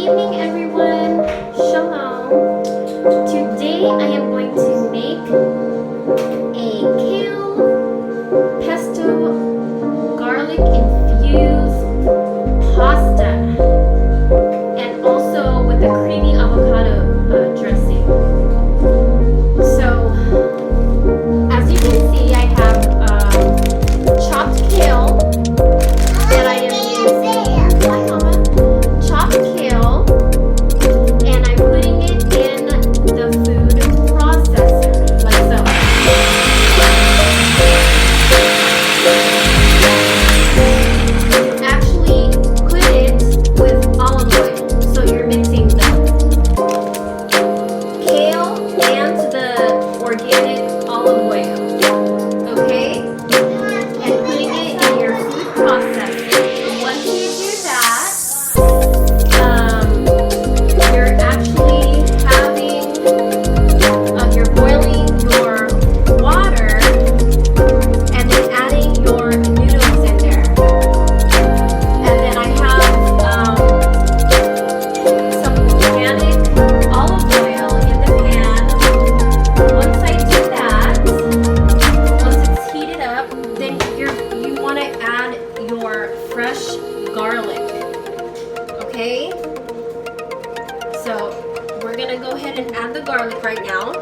evening, everyone. Shalom. Today I am going to make a kale pesto garlic infused pasta, and also with a creamy avocado dressing. So, as you can see, I have chopped kale that I am using. Hi, Mama. Chopped kale, and I'm putting it in the food processor, like so. You actually put it with olive oil, so you're mixing the kale and the organic olive oil, okay? And putting it in your food processor. Once you do that, you're actually you're boiling your water and then adding your noodles in there. And then I have some organic olive oil in the pan. Once I do that, once it's heated up, then you want to add your fresh garlic. Okay? So we're gonna go ahead and add the garlic right now.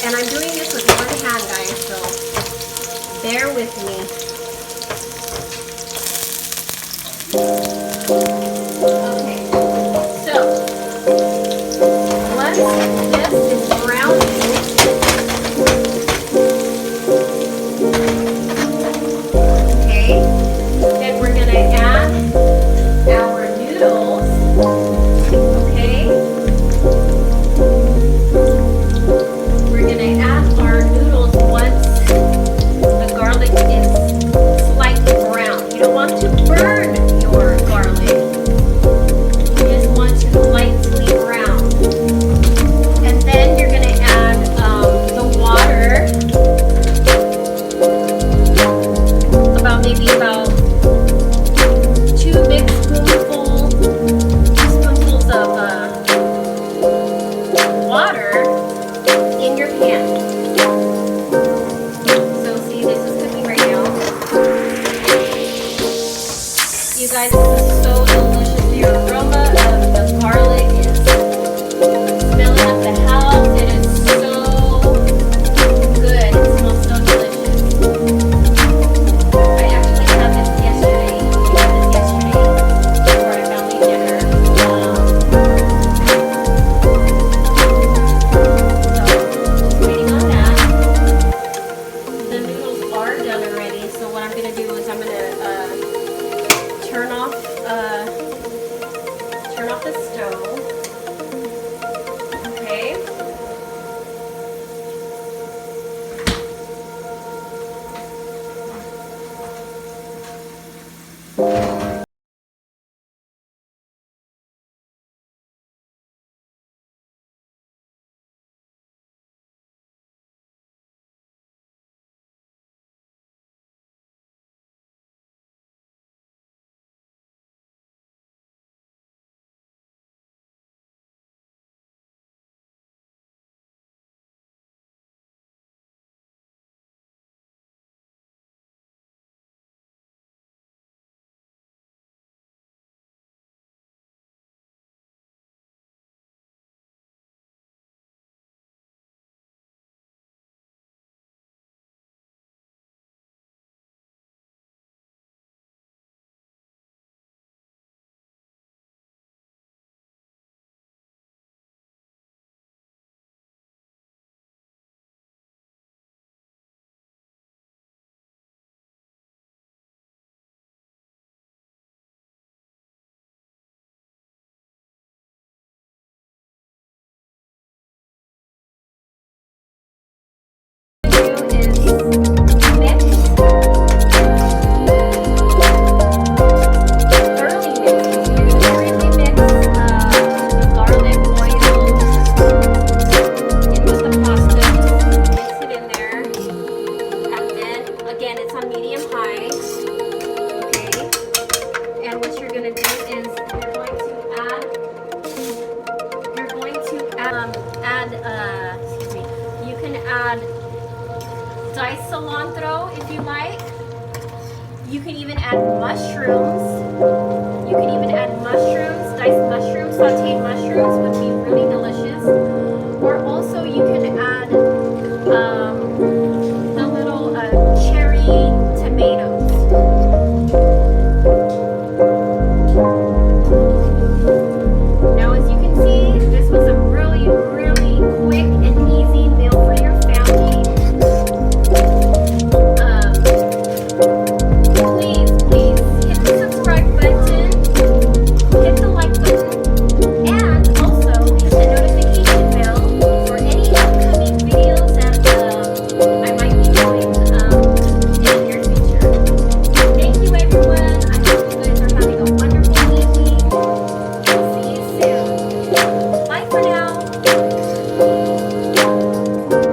And I'm doing this with one hand, guys, so bear with me. Okay, so once this is browning, okay, then we're gonna add our noodles. Okay, we're gonna add our noodles once the garlic is slightly brown. You don't want to burn your garlic. You just want to lightly brown. And then you're gonna add the water, about 2 big spoonfuls of water in your pan. So see, this is cooking right now. You guys, this is so delicious. The aroma of the garlic is smelling up the house. It is so good. It smells so delicious. I actually had this yesterday. We had this yesterday for our family dinner. So, waiting on that. The noodles are done already. So what I'm gonna do is I'm gonna turn off add diced cilantro if you like. You can even add mushrooms.